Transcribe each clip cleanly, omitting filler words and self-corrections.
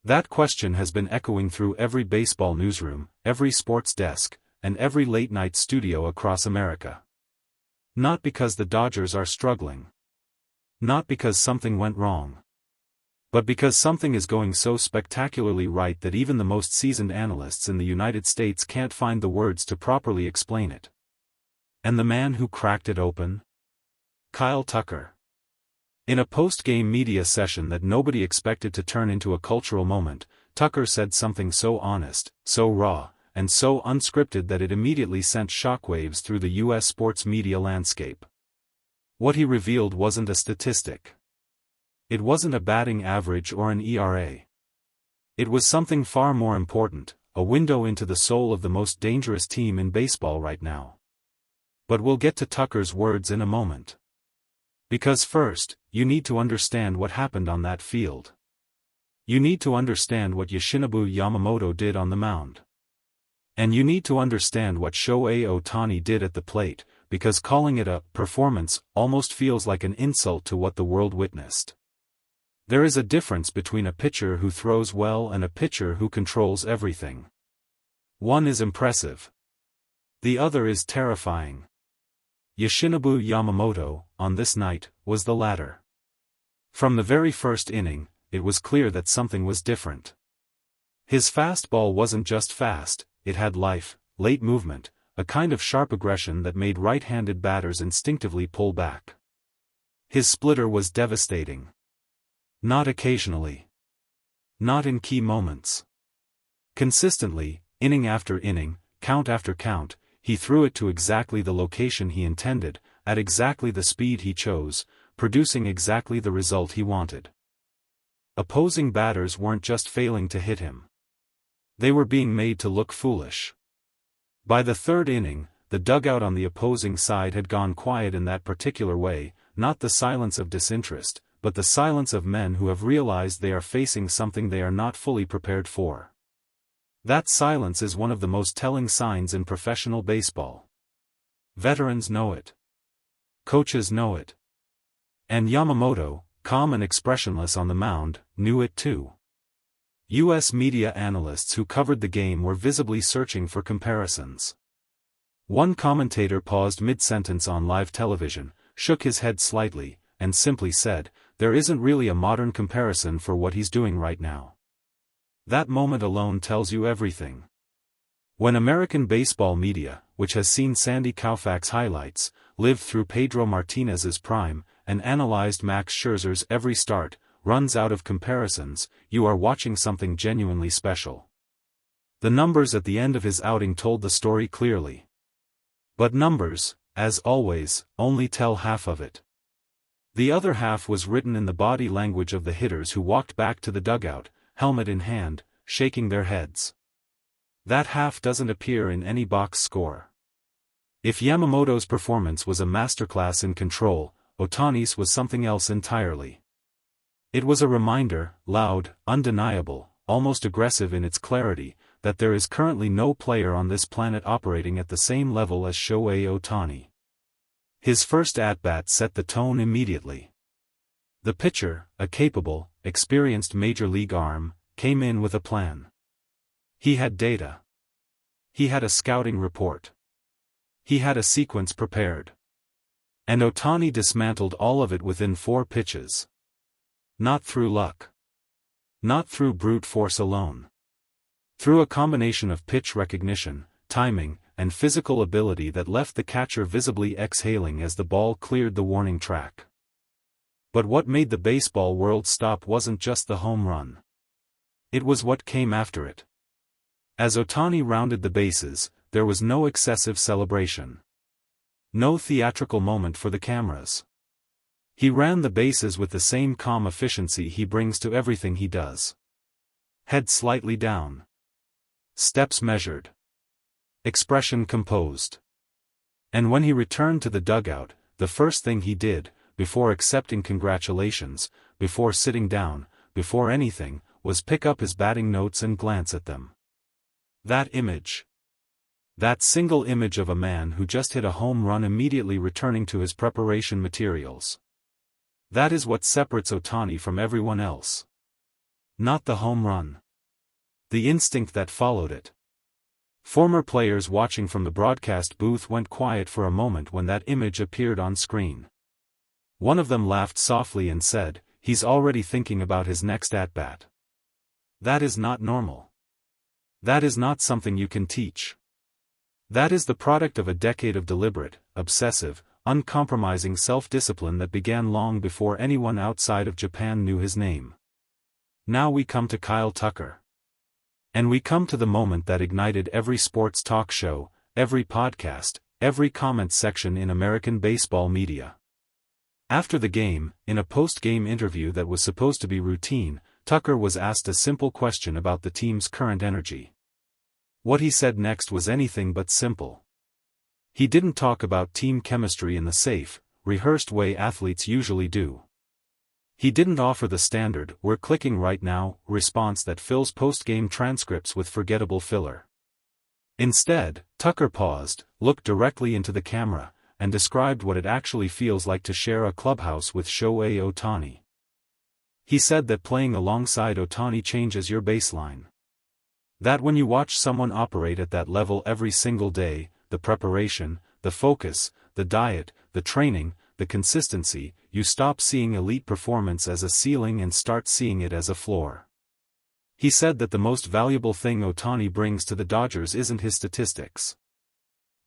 That question has been echoing through every baseball newsroom, every sports desk, and every late-night studio across America. Not because the Dodgers are struggling. Not because something went wrong. But because something is going so spectacularly right that even the most seasoned analysts in the United States can't find the words to properly explain it. And the man who cracked it open? Kyle Tucker. In a post-game media session that nobody expected to turn into a cultural moment, Tucker said something so honest, so raw, and so unscripted that it immediately sent shockwaves through the U.S. sports media landscape. What he revealed wasn't a statistic. It wasn't a batting average or an ERA. It was something far more important, a window into the soul of the most dangerous team in baseball right now. But we'll get to Tucker's words in a moment. Because first, you need to understand what happened on that field. You need to understand what Yoshinobu Yamamoto did on the mound. And you need to understand what Shohei Ohtani did at the plate, because calling it a performance almost feels like an insult to what the world witnessed. There is a difference between a pitcher who throws well and a pitcher who controls everything. One is impressive. The other is terrifying. Yoshinobu Yamamoto, on this night, was the latter. From the very first inning, it was clear that something was different. His fastball wasn't just fast, it had life, late movement, a kind of sharp aggression that made right-handed batters instinctively pull back. His splitter was devastating. Not occasionally. Not in key moments. Consistently, inning after inning, count after count, he threw it to exactly the location he intended, at exactly the speed he chose, producing exactly the result he wanted. Opposing batters weren't just failing to hit him. They were being made to look foolish. By the third inning, the dugout on the opposing side had gone quiet in that particular way, not the silence of disinterest, but the silence of men who have realized they are facing something they are not fully prepared for. That silence is one of the most telling signs in professional baseball. Veterans know it. Coaches know it. And Yamamoto, calm and expressionless on the mound, knew it too. U.S. media analysts who covered the game were visibly searching for comparisons. One commentator paused mid-sentence on live television, shook his head slightly, and simply said, "There isn't really a modern comparison for what he's doing right now." That moment alone tells you everything. When American baseball media, which has seen Sandy Koufax's highlights, lived through Pedro Martinez's prime, and analyzed Max Scherzer's every start, runs out of comparisons, you are watching something genuinely special. The numbers at the end of his outing told the story clearly. But numbers, as always, only tell half of it. The other half was written in the body language of the hitters who walked back to the dugout, helmet in hand, shaking their heads. That half doesn't appear in any box score. If Yamamoto's performance was a masterclass in control, Ohtani's was something else entirely. It was a reminder, loud, undeniable, almost aggressive in its clarity, that there is currently no player on this planet operating at the same level as Shohei Ohtani. His first at-bat set the tone immediately. The pitcher, a capable, experienced major league arm, came in with a plan. He had data. He had a scouting report. He had a sequence prepared. And Ohtani dismantled all of it within 4 pitches. Not through luck. Not through brute force alone. Through a combination of pitch recognition, timing, and physical ability that left the catcher visibly exhaling as the ball cleared the warning track. But what made the baseball world stop wasn't just the home run. It was what came after it. As Ohtani rounded the bases, there was no excessive celebration. No theatrical moment for the cameras. He ran the bases with the same calm efficiency he brings to everything he does. Head slightly down. Steps measured. Expression composed. And when he returned to the dugout, the first thing he did, before accepting congratulations, before sitting down, before anything, was pick up his batting notes and glance at them. That image. That single image of a man who just hit a home run immediately returning to his preparation materials. That is what separates Ohtani from everyone else. Not the home run. The instinct that followed it. Former players watching from the broadcast booth went quiet for a moment when that image appeared on screen. One of them laughed softly and said, "He's already thinking about his next at-bat." That is not normal. That is not something you can teach. That is the product of a decade of deliberate, obsessive, uncompromising self-discipline that began long before anyone outside of Japan knew his name. Now we come to Kyle Tucker. And we come to the moment that ignited every sports talk show, every podcast, every comment section in American baseball media. After the game, in a post-game interview that was supposed to be routine, Tucker was asked a simple question about the team's current energy. What he said next was anything but simple. He didn't talk about team chemistry in the safe, rehearsed way athletes usually do. He didn't offer the standard "we're clicking right now" response that fills post-game transcripts with forgettable filler. Instead, Tucker paused, looked directly into the camera, and described what it actually feels like to share a clubhouse with Shohei Ohtani. He said that playing alongside Ohtani changes your baseline. That when you watch someone operate at that level every single day, the preparation, the focus, the diet, the training, the consistency, you stop seeing elite performance as a ceiling and start seeing it as a floor. He said that the most valuable thing Ohtani brings to the Dodgers isn't his statistics.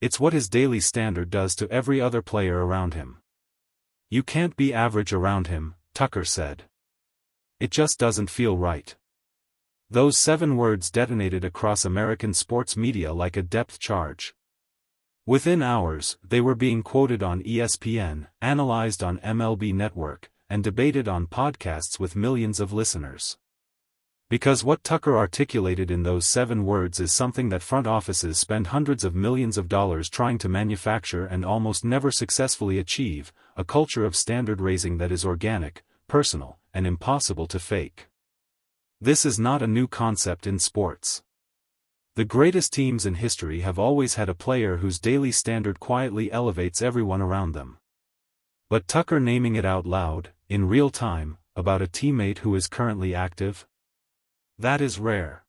It's what his daily standard does to every other player around him. You can't be average around him, Tucker said. It just doesn't feel right. Those 7 words detonated across American sports media like a depth charge. Within hours, they were being quoted on ESPN, analyzed on MLB Network, and debated on podcasts with millions of listeners. Because what Tucker articulated in those 7 words is something that front offices spend hundreds of millions of dollars trying to manufacture and almost never successfully achieve, a culture of standard raising that is organic, personal, and impossible to fake. This is not a new concept in sports. The greatest teams in history have always had a player whose daily standard quietly elevates everyone around them. But Tucker naming it out loud, in real time, about a teammate who is currently active? That is rare.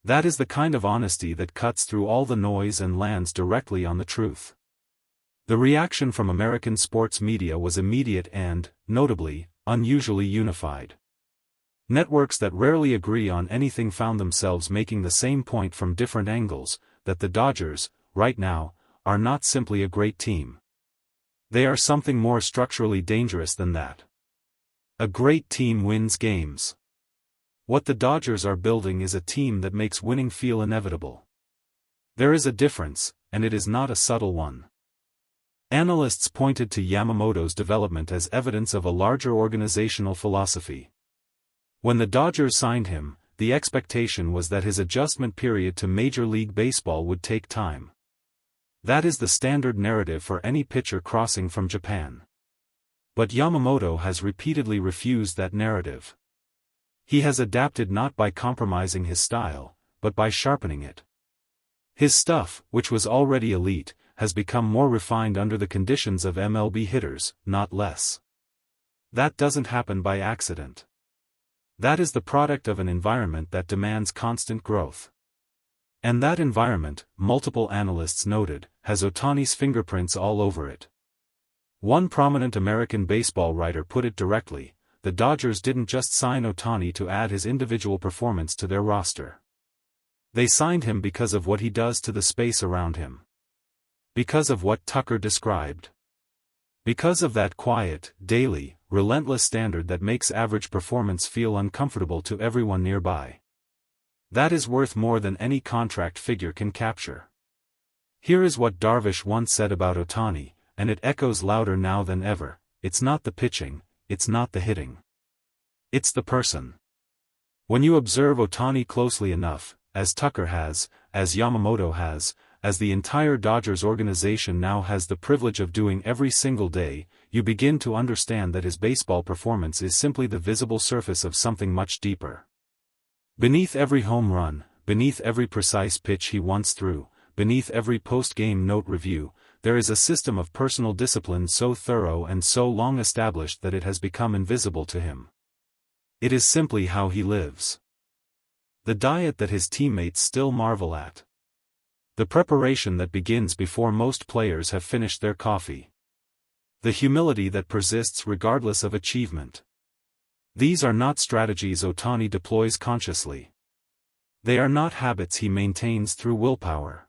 That is the kind of honesty that cuts through all the noise and lands directly on the truth. The reaction from American sports media was immediate and, notably, unusually unified. Networks that rarely agree on anything found themselves making the same point from different angles, that the Dodgers, right now, are not simply a great team. They are something more structurally dangerous than that. A great team wins games. What the Dodgers are building is a team that makes winning feel inevitable. There is a difference, and it is not a subtle one. Analysts pointed to Yamamoto's development as evidence of a larger organizational philosophy. When the Dodgers signed him, the expectation was that his adjustment period to Major League Baseball would take time. That is the standard narrative for any pitcher crossing from Japan. But Yamamoto has repeatedly refused that narrative. He has adapted not by compromising his style, but by sharpening it. His stuff, which was already elite, has become more refined under the conditions of MLB hitters, not less. That doesn't happen by accident. That is the product of an environment that demands constant growth. And that environment, multiple analysts noted, has Ohtani's fingerprints all over it. One prominent American baseball writer put it directly: the Dodgers didn't just sign Ohtani to add his individual performance to their roster. They signed him because of what he does to the space around him. Because of what Tucker described. Because of that quiet, daily, relentless standard that makes average performance feel uncomfortable to everyone nearby. That is worth more than any contract figure can capture. Here is what Darvish once said about Ohtani, and it echoes louder now than ever: it's not the pitching, it's not the hitting. It's the person. When you observe Ohtani closely enough, as Tucker has, as Yamamoto has, as the entire Dodgers organization now has the privilege of doing every single day, you begin to understand that his baseball performance is simply the visible surface of something much deeper. Beneath every home run, beneath every precise pitch he once threw, beneath every post-game note review, there is a system of personal discipline so thorough and so long established that it has become invisible to him. It is simply how he lives. The diet that his teammates still marvel at. The preparation that begins before most players have finished their coffee. The humility that persists regardless of achievement. These are not strategies Ohtani deploys consciously. They are not habits he maintains through willpower.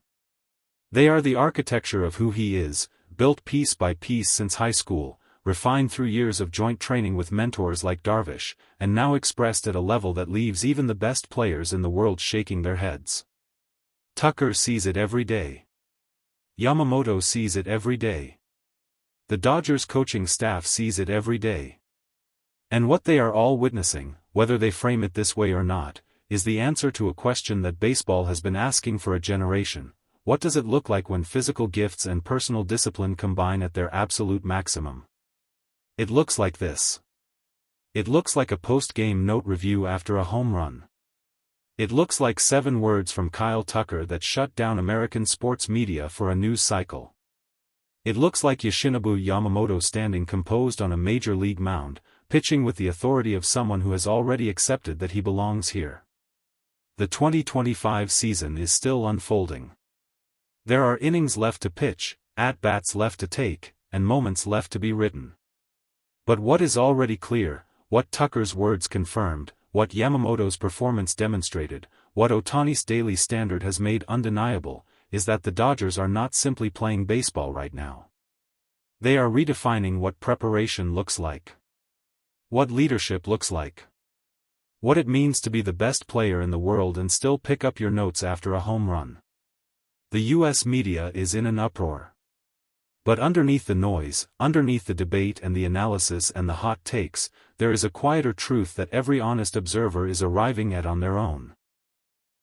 They are the architecture of who he is, built piece by piece since high school, refined through years of joint training with mentors like Darvish, and now expressed at a level that leaves even the best players in the world shaking their heads. Tucker sees it every day. Yamamoto sees it every day. The Dodgers coaching staff sees it every day. And what they are all witnessing, whether they frame it this way or not, is the answer to a question that baseball has been asking for a generation. What does it look like when physical gifts and personal discipline combine at their absolute maximum? It looks like this. It looks like a post-game note review after a home run. It looks like 7 words from Kyle Tucker that shut down American sports media for a news cycle. It looks like Yoshinobu Yamamoto standing composed on a major league mound, pitching with the authority of someone who has already accepted that he belongs here. The 2025 season is still unfolding. There are innings left to pitch, at-bats left to take, and moments left to be written. But what is already clear, what Tucker's words confirmed, what Yamamoto's performance demonstrated, what Ohtani's daily standard has made undeniable, is that the Dodgers are not simply playing baseball right now. They are redefining what preparation looks like. What leadership looks like. What it means to be the best player in the world and still pick up your notes after a home run. The US media is in an uproar. But underneath the noise, underneath the debate and the analysis and the hot takes, there is a quieter truth that every honest observer is arriving at on their own.